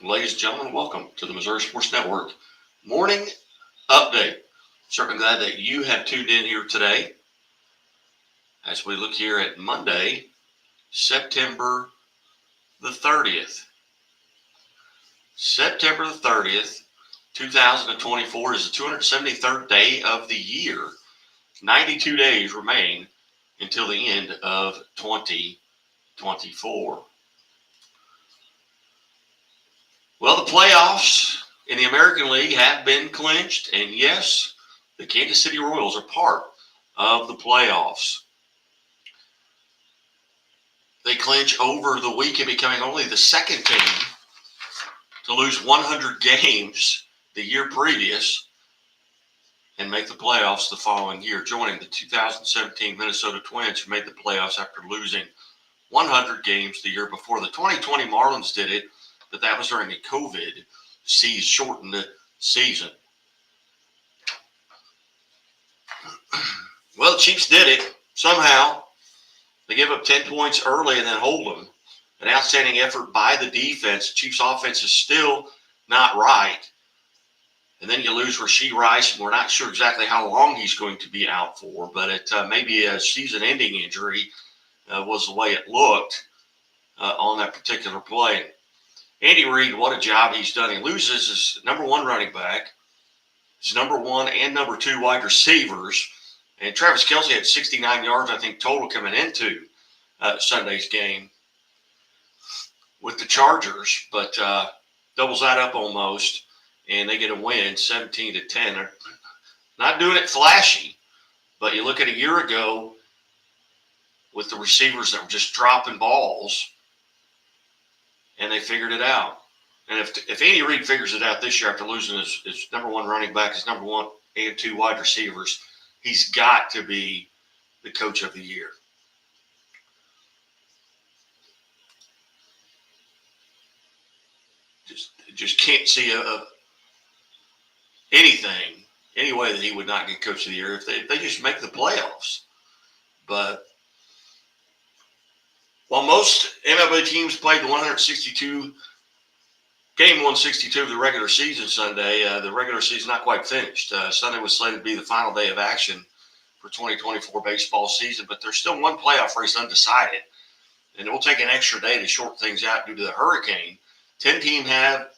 Ladies and gentlemen, welcome to the Missouri Sports Network morning update. Certainly glad that you have tuned in here today as we look here at Monday, September the 30th. September the 30th, 2024 is the 273rd day of the year. 92 days remain until the end of 2024. Well, the playoffs in the American League have been clinched, and yes, the Kansas City Royals are part of the playoffs. They clinch over the weekend, becoming only the second team to lose 100 games the year previous and make the playoffs the following year, joining the 2017 Minnesota Twins, who made the playoffs after losing 100 games the year before. The 2020 Marlins did it, but that was during the COVID shortened season. Well, the Chiefs did it somehow. They give up 10 points early and then hold them. An outstanding effort by the defense. The Chiefs' offense is still not right. And then you lose Rashee Rice, and we're not sure exactly how long he's going to be out for, but it may be a season-ending injury was the way it looked on that particular play. Andy Reid, what a job he's done. He loses his number one running back, his number one and number two wide receivers, and Travis Kelce had 69 yards, I think, total coming into Sunday's game with the Chargers, but doubles that up almost, and they get a win, 17-10. They're not doing it flashy, but you look at a year ago with the receivers that were just dropping balls, and they figured it out. And if Andy Reid figures it out this year after losing his number one running back, his number one and two wide receivers, he's got to be the coach of the year. Just can't see any way that he would not get coach of the year if they just make the playoffs. But while most MLB teams played the 162 of the regular season Sunday, the regular season not quite finished. Sunday was slated to be the final day of action for 2024 baseball season, but there's still one playoff race undecided, and it will take an extra day to short things out due to the hurricane. 10 teams have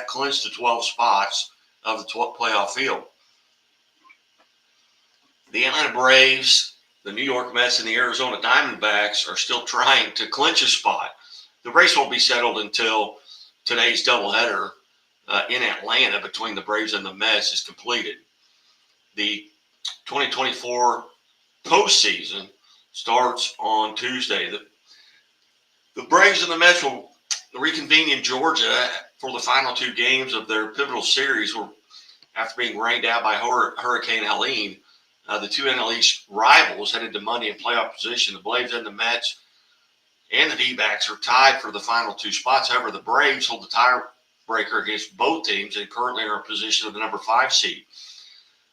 clinched the 12 spots of the playoff field. The Atlanta Braves, the New York Mets, and the Arizona Diamondbacks are still trying to clinch a spot. The race won't be settled until today's doubleheader in Atlanta between the Braves and the Mets is completed. The 2024 postseason starts on Tuesday. The Braves and the Mets will reconvene in Georgia for the final two games of their pivotal series after being rained out by Hurricane Helene. The two NL East rivals headed to Monday in playoff position. The Braves and the Mets and the D-backs are tied for the final two spots. However, the Braves hold the tiebreaker against both teams and currently are in position of the number 5 seed.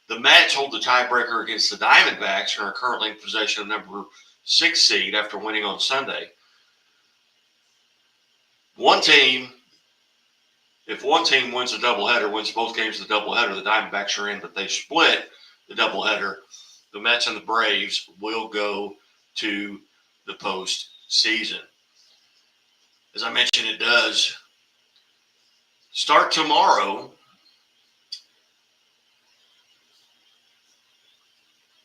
The Mets hold the tiebreaker against the Diamondbacks and are currently in possession of number 6 seed after winning on Sunday. If one team wins a doubleheader, wins both games of the doubleheader, the Diamondbacks are in, but they split the doubleheader. The Mets and the Braves will go to the postseason. As I mentioned, it does start tomorrow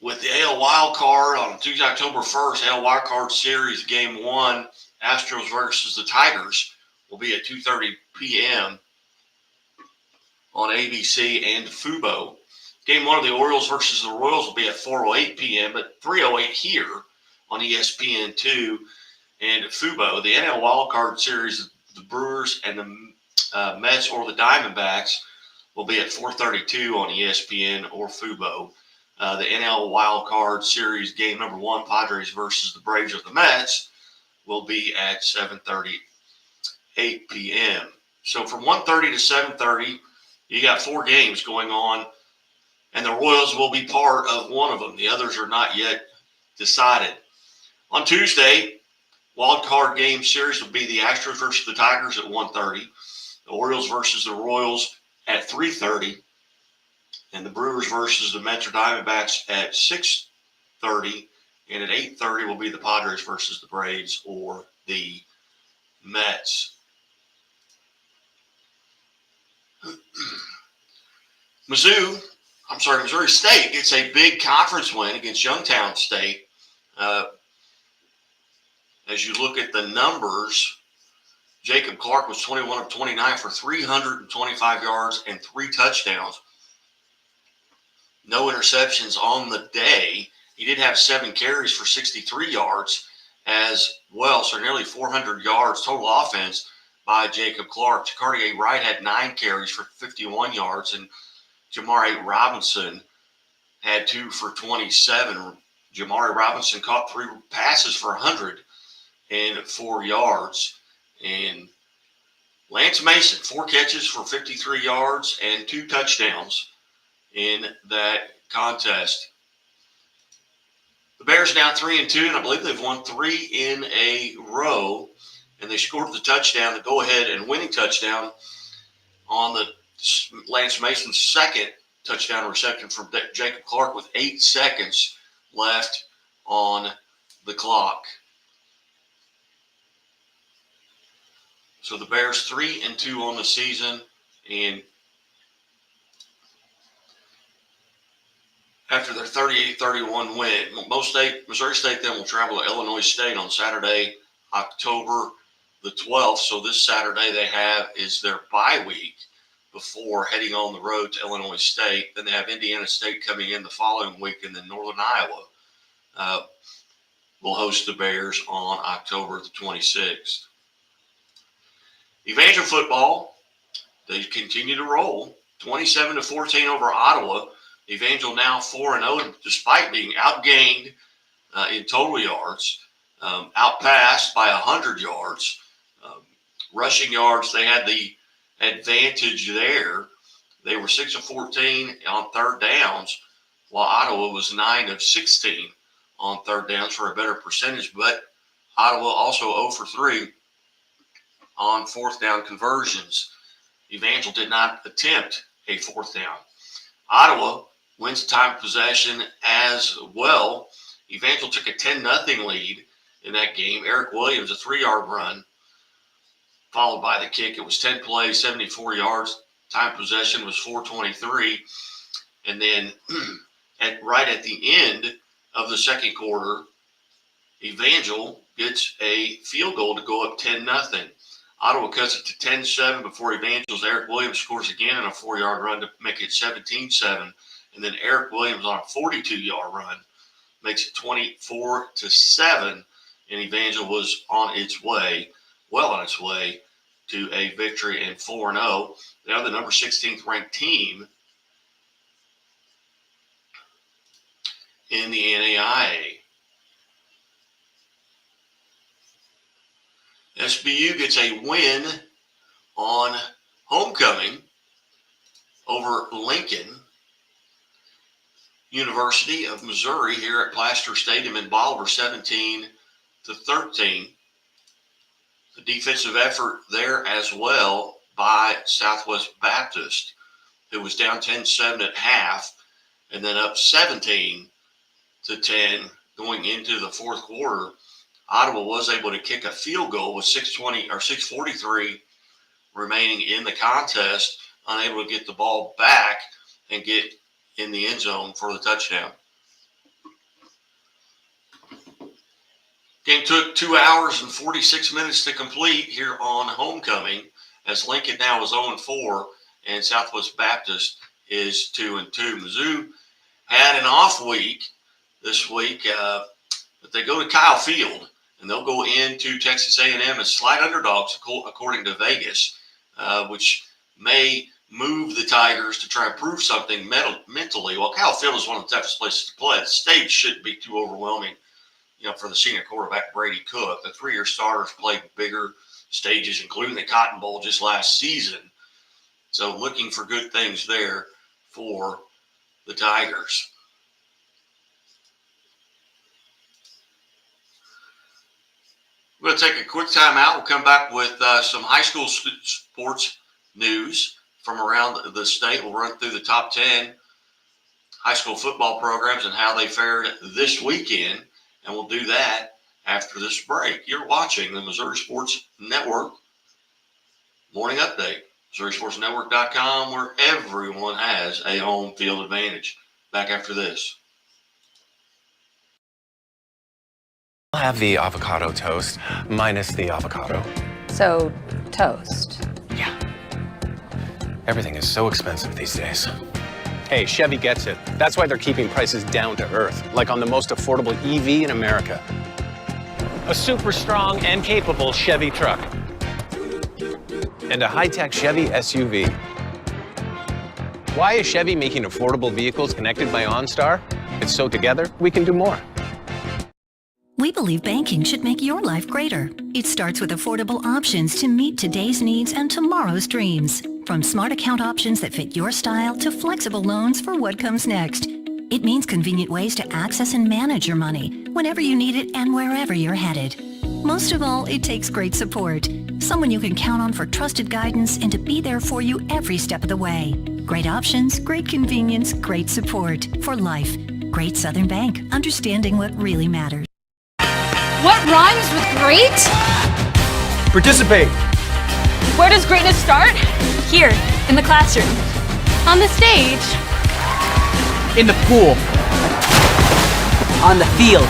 with the AL Wild Card on Tuesday, October 1st. AL Wild Card Series Game 1, Astros versus the Tigers, will be at 2:30 p.m. on ABC and Fubo. Game 1 of the Orioles versus the Royals will be at 4:08 p.m., but 3:08 here on ESPN2 and Fubo. The NL Wildcard Series, the Brewers and the Mets or the Diamondbacks, will be at 4:32 on ESPN or Fubo. The NL Wildcard Series Game number 1, Padres versus the Braves or the Mets, will be at 7:38 p.m. So from 1:30 to 7:30, you got 4 games going on, and the Royals will be part of one of them. The others are not yet decided. On Tuesday, wild card game series will be the Astros versus the Tigers at 1:30. The Orioles versus the Royals at 3:30, and the Brewers versus the Metro Diamondbacks at 6:30, and at 8:30 will be the Padres versus the Braves or the Mets. Missouri State gets a big conference win against Youngstown State. As you look at the numbers, Jacob Clark was 21 of 29 for 325 yards and 3 touchdowns. No interceptions on the day. He did have 7 carries for 63 yards as well, so nearly 400 yards total offense by Jacob Clark. Jacardier Wright had 9 carries for 51 yards, and Jamari Robinson had 2 for 27. Jamari Robinson caught 3 passes for 104 yards. And Lance Mason, 4 catches for 53 yards and 2 touchdowns in that contest. The Bears now 3-2, and I believe they've won 3 in a row. And they scored the touchdown, the go-ahead and winning touchdown on the Lance Mason's second touchdown reception from Jacob Clark with 8 seconds left on the clock. So the Bears 3-2 on the season, and after their 38-31 win, Missouri State then will travel to Illinois State on Saturday, October the 12th. So this Saturday they have is their bye week before heading on the road to Illinois State. Then they have Indiana State coming in the following week, and then Northern Iowa will host the Bears on October the 26th. Evangel football, they continue to roll. 27-14 over Ottawa. Evangel now 4-0 despite being outgained in total yards, outpassed by 100 yards. Rushing yards, they had the advantage there. They were 6 of 14 on third downs, while Ottawa was 9 of 16 on third downs for a better percentage. But Ottawa also 0 for 3 on fourth down conversions. Evangel did not attempt a fourth down. Ottawa wins time of possession as well. Evangel took a 10-0 lead in that game. Eric Williams, a 3-yard run, followed by the kick. It was 10 plays, 74 yards. Time possession was 4:23. And then right at the end of the second quarter, Evangel gets a field goal to go up 10-0. Ottawa cuts it to 10-7 before Evangel's Eric Williams scores again on a 4-yard run to make it 17-7. And then Eric Williams on a 42-yard run makes it 24-7. And Evangel was on its way to a victory and 4-0. Now the number 16th ranked team in the NAIA. SBU gets a win on homecoming over Lincoln University of Missouri here at Plaster Stadium in Bolivar, 17-13. The defensive effort there as well by Southwest Baptist, who was down 10-7 at half and then up 17-10 going into the fourth quarter. Ottawa was able to kick a field goal with 6:43 remaining in the contest, unable to get the ball back and get in the end zone for the touchdown. Game took 2 hours and 46 minutes to complete here on homecoming, as Lincoln now is 0-4 and Southwest Baptist is 2-2. Mizzou had an off week this week, but they go to Kyle Field. And they'll go into Texas A&M as slight underdogs, according to Vegas, which may move the Tigers to try and prove something mentally. Well, Kyle Field is one of the toughest places to play. The stage shouldn't be too overwhelming, for the senior quarterback, Brady Cook. The 3-year starters played bigger stages, including the Cotton Bowl just last season. So looking for good things there for the Tigers. We're going to take a quick time out. We'll come back with some high school sports news from around the state. We'll run through the top 10 high school football programs and how they fared this weekend, and we'll do that after this break. You're watching the Missouri Sports Network Morning Update, MissouriSportsNetwork.com, where everyone has a home field advantage. Back after this. I'll have the avocado toast minus the avocado. So, toast. Yeah. Everything is so expensive these days. Hey, Chevy gets it. That's why they're keeping prices down to earth, like on the most affordable EV in America. A super strong and capable Chevy truck. And a high-tech Chevy SUV. Why is Chevy making affordable vehicles connected by OnStar? It's so together, we can do more. We believe banking should make your life greater. It starts with affordable options to meet today's needs and tomorrow's dreams. From smart account options that fit your style to flexible loans for what comes next. It means convenient ways to access and manage your money whenever you need it and wherever you're headed. Most of all, it takes great support. Someone you can count on for trusted guidance and to be there for you every step of the way. Great options, great convenience, great support for life. Great Southern Bank, understanding what really matters. What rhymes with great? Participate. Where does greatness start? Here, in the classroom. On the stage. In the pool. On the field.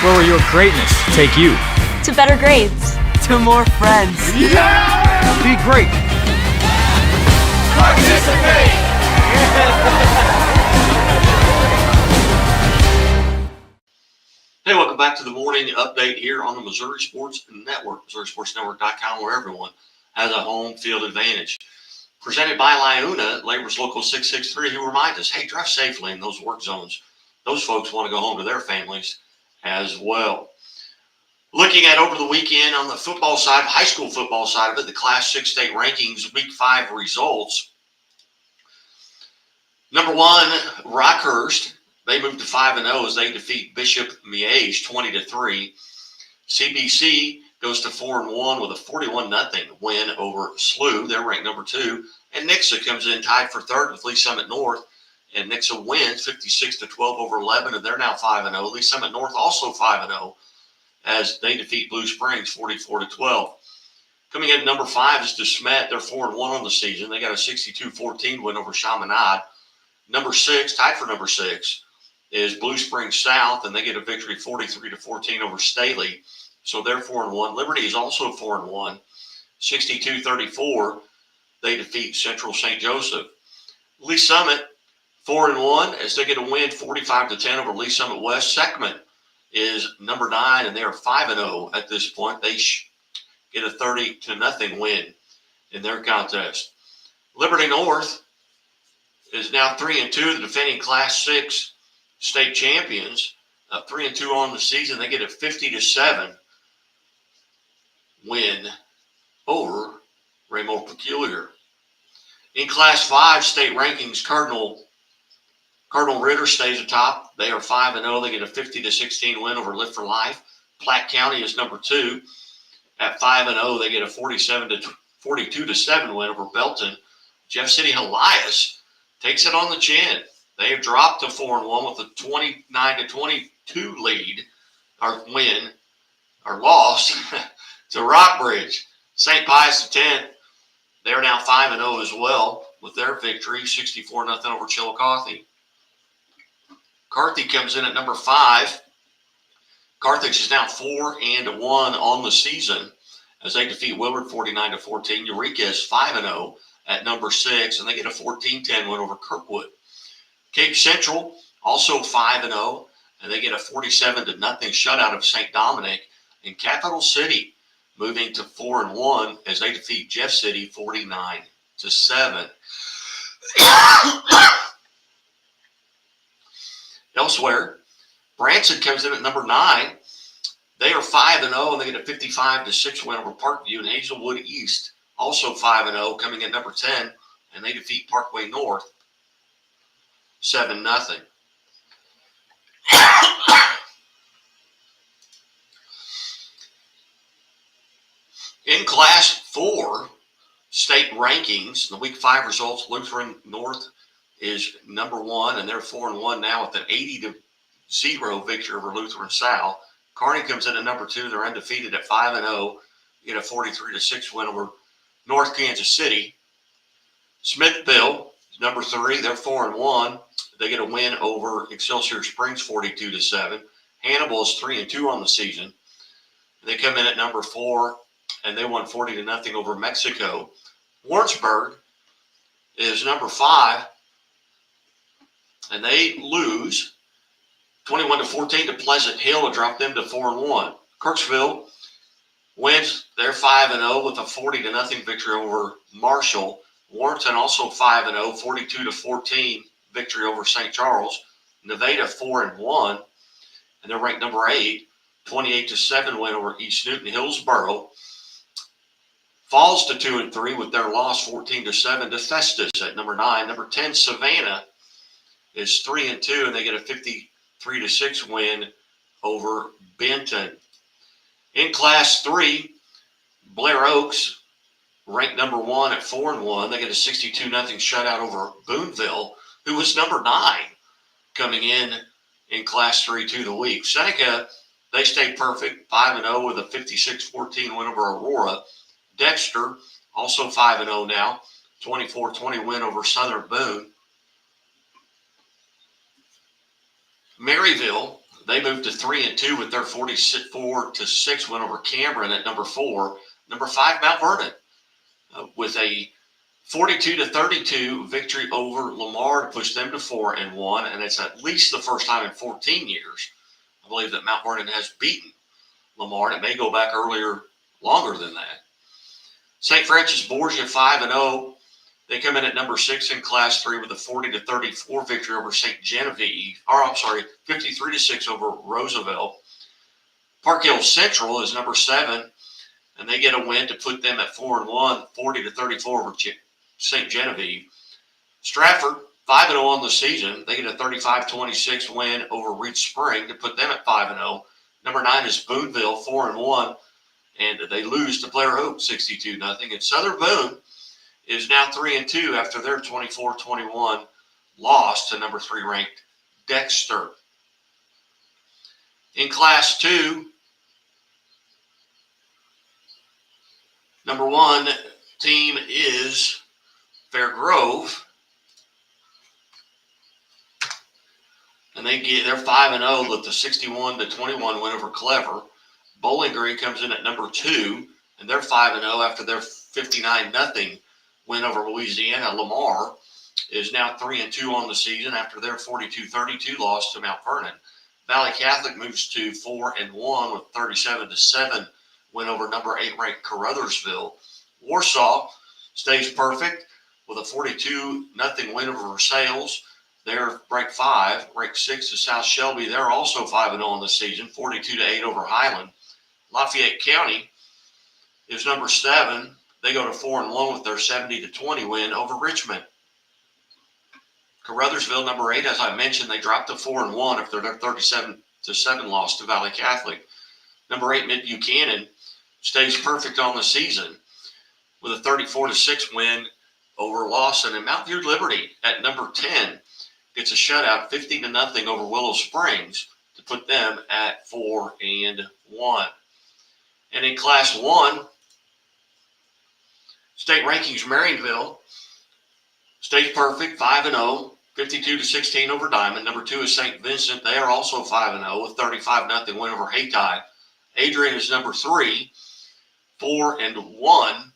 Where will your greatness take you? To better grades. To more friends. Yeah! Be great. Participate! Hey, welcome back to the morning update here on the Missouri Sports Network, MissouriSportsNetwork.com, where everyone has a home field advantage. Presented by Liuna, Labor's Local 663, who remind us, hey, drive safely in those work zones. Those folks want to go home to their families as well. Looking at over the weekend on the football side, high school football side of it, the Class 6 state rankings, Week 5 results. Number 1, Rockhurst. They moved to 5-0 as they defeat Bishop Miege 20-3. CBC goes to 4-1 with a 41-0 win over SLU. They're ranked number 2. And Nixa comes in tied for third with Lee Summit North. And Nixa wins 56-12 over 11, and they're now 5-0. Lee Summit North also 5-0 as they defeat Blue Springs 44-12. Coming in number 5 is DeSmet. They're 4-1 on the season. They got a 62-14 win over Chaminade. Number 6, tied for number 6, is Blue Springs South, and they get a victory 43-14 over Staley. So they're 4-1. Liberty is also 4-1. 62-34, they defeat Central St. Joseph. Lee Summit 4-1 as they get a win 45-10 over Lee Summit West. Seckman is number 9, and they are 5-0 at this point. They get a 30-0 win in their contest. Liberty North is now 3-2, the defending Class 6 state champions, 3-2 on the season. They get a 50-7 win over Raymore Peculiar. In Class 5 state rankings, Cardinal Ritter stays atop. They are 5-0. They get a 50-16 win over Live for Life. Platte County is number 2 at 5-0. They get a 42-7 win over Belton. Jeff City Elias takes it on the chin. They have dropped to 4-1 with a 29-22 lead, or win, or loss to Rockbridge. St. Pius X, they're now 5-0 as well with their victory, 64-0 over Chillicothe. Carthage comes in at number 5. Carthage is now 4-1 on the season as they defeat Willard 49-14. Eureka is 5-0 at number 6, and they get a 14-10 win over Kirkwood. Cape Central also 5-0, and they get a 47-0 shutout of St. Dominic. And Capital City moving to 4-1 as they defeat Jeff City 49-7. Elsewhere, Branson comes in at number 9. They are 5-0, and they get a 55-6 win over Parkview. And Hazelwood East also 5-0, coming in number 10, and they defeat Parkway North 7-0. In Class 4, state rankings, the Week 5 results, Lutheran North is number 1, and they're 4-1 now with an 80-0 victory over Lutheran South. Kearney comes in at number 2. They're undefeated at 5-0. Get a 43-6 win over North Kansas City. Smithville is number 3. They're 4-1. They get a win over Excelsior Springs 42-7. Hannibal is 3-2 on the season. They come in at number 4, and they won 40-0 over Mexico. Warrensburg is number 5, and they lose 21-14 to Pleasant Hill to drop them to 4-1. Kirksville wins. They're 5-0 with a 40-0 victory over Marshall. Warrenton also 5-0, 42-14 victory over St. Charles. Nevada 4-1, and they're ranked number 8, 28-7 win over East Newton. Hillsboro falls to 2-3 with their loss 14-7 to Festus at number 9. Number 10, Savannah is 3-2, and they get a 53-6 win over Benton. In Class 3, Blair Oaks ranked number 1 at 4-1. They get a 62-0 shutout over Boonville, who was number 9 coming in Class 3 to the week. Seneca, they stayed perfect, 5-0 with a 56-14 win over Aurora. Dexter, also 5-0 now, 24-20 win over Southern Boone. Maryville, they moved to 3-2 with their 44-6 win over Cameron at number 4. Number 5, Mount Vernon, with a 42-32 victory over Lamar to push them to 4-1, and it's at least the first time in 14 years, I believe, that Mount Vernon has beaten Lamar. And it may go back longer than that. St. Francis Borgia 5-0. They come in at number 6 in Class 3 with a 40-34 victory over St. Genevieve. 53-6 over Roosevelt. Park Hill Central is number 7, and they get a win to put them at 4-1, 40-34 over St. Genevieve. Stratford 5-0 on the season. They get a 35-26 win over Reach Spring to put them at 5-0. Number 9 is Boonville, 4-1. And they lose to Blair Oak 62-0. And Southern Boone is now 3-2 after their 24-21 loss to number 3 ranked Dexter. In Class 2, number 1 team is Fair Grove. And they're 5-0 with the 61-21 win over Clever. Bowling Green comes in at number 2, and they're 5-0 after their 59-0 win over Louisiana. Lamar is now 3-2 on the season after their 42-32 loss to Mount Vernon. Valley Catholic moves to 4-1 with 37-7 win over number 8 ranked Caruthersville. Warsaw stays perfect with a 42-0 win over Versailles. They're ranked 5. Ranked 6 is South Shelby. They're also 5-0 on the season, 42-8 over Highland. Lafayette County is number 7. They go to 4-1 with their 70-20 win over Richmond. Caruthersville, number 8, as I mentioned, they dropped to 4-1 after their 37-7 loss to Valley Catholic. Number 8, Mid Buchanan, stays perfect on the season with a 34-6 win over Lawson. And Mount View Liberty at number 10 gets a shutout 50-0 over Willow Springs to put them at 4-1. And in Class 1, state rankings, Marionville stays perfect, 5-0, 52-16 over Diamond. Number 2 is St. Vincent. They are also 5-0 with 35-0 win over Hayti. Adrian is number 3, 4-1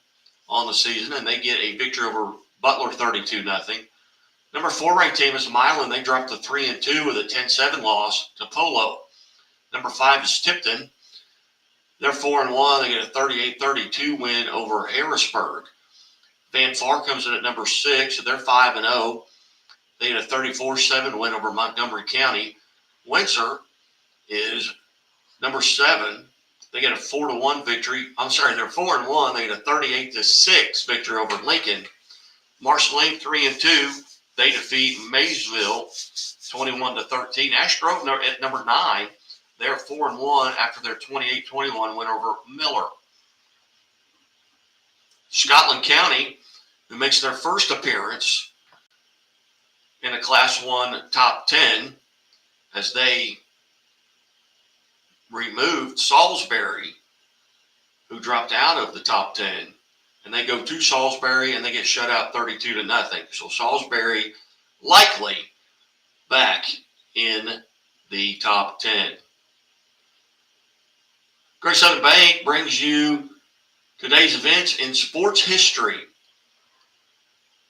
on the season, and they get a victory over Butler 32-0. Number 4 ranked team is Milan. They dropped to 3-2 with a 10-7 loss to Polo. Number 5 is Tipton. They're 4-1. They get a 38-32 win over Harrisburg. Van Far comes in at number 6. They're 5-0. They get a 34-7 win over Montgomery County. Windsor is number 7. They get a 4-1 victory. They're 4-1. They get a 38-6 victory over Lincoln. Marceline 3-2. They defeat Maysville 21-13. Ash Grove at number 9. They're 4-1 after their 28-21 win over Miller. Scotland County, who makes their first appearance in a Class 1 top 10 as they removed Salisbury, who dropped out of the top 10. And they go to Salisbury and they get shut out 32-0. So Salisbury likely back in the top 10. Great Southern Bank brings you today's events in sports history.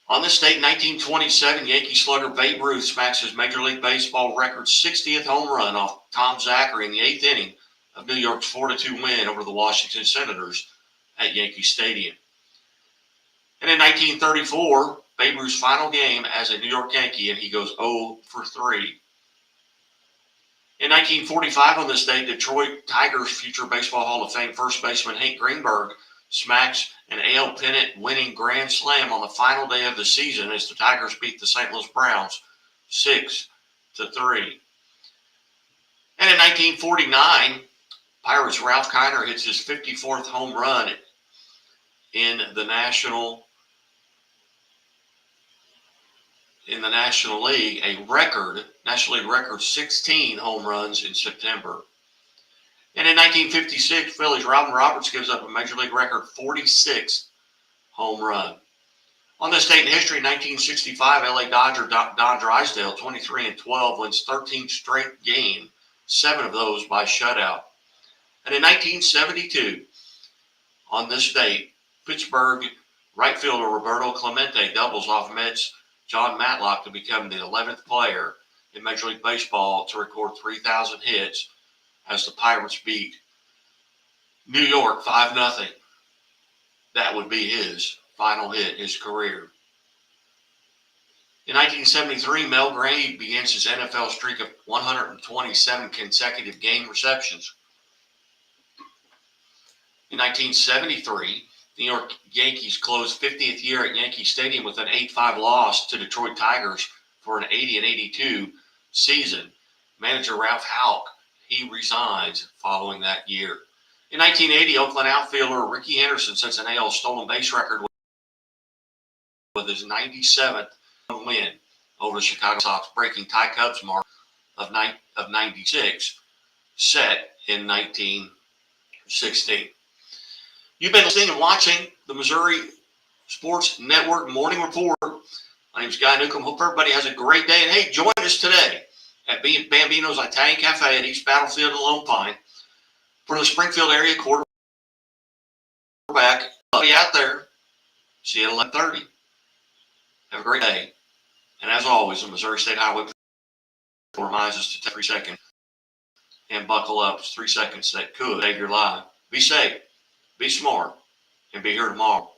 On this date, 1927, Yankee slugger Babe Ruth smacks his Major League Baseball record 60th home run off Tom Zachary in the 8th inning of New York's 4-2 win over the Washington Senators at Yankee Stadium. And in 1934, Babe Ruth's final game as a New York Yankee, and he goes 0 for 3. In 1945, on this day, Detroit Tigers future Baseball Hall of Fame first baseman Hank Greenberg smacks an AL pennant winning grand slam on the final day of the season as the Tigers beat the St. Louis Browns 6-3. And in 1949, Pirates' Ralph Kiner hits his 54th home run in the National League, a National League record 16 home runs in September. And in 1956, Phillies' Robin Roberts gives up a Major League record 46 home run. On this date in history, 1965, LA Dodger Don Drysdale, 23-12, wins 13 straight games, 7 of those by shutout. And in 1972, on this date, Pittsburgh right fielder Roberto Clemente doubles off Mets' John Matlock to become the 11th player in Major League Baseball to record 3,000 hits as the Pirates beat New York 5-0. That would be his final hit, his career. In 1973, Mel Gray begins his NFL streak of 127 consecutive game receptions. In 1973, the New York Yankees closed 50th year at Yankee Stadium with an 8-5 loss to Detroit Tigers for an 80-82 season. Manager Ralph Houck, he resigns following that year. In 1980, Oakland outfielder Ricky Henderson sets an AL stolen base record with his 97th win over the Chicago Sox, breaking Ty Cobb's mark of 96, set in 1916. You've been listening and watching the Missouri Sports Network Morning Report. My name is Guy Newcomb. Hope everybody has a great day. And hey, join us today at Bambino's Italian Cafe at East Battlefield in Lone Pine for the Springfield area quarterback. I'll be out there. See you at 11:30. Have a great day. And as always, the Missouri State Highway reminds us to take 3 seconds and buckle up. It's 3 seconds that could save your life. Be safe, be smart, and be here tomorrow.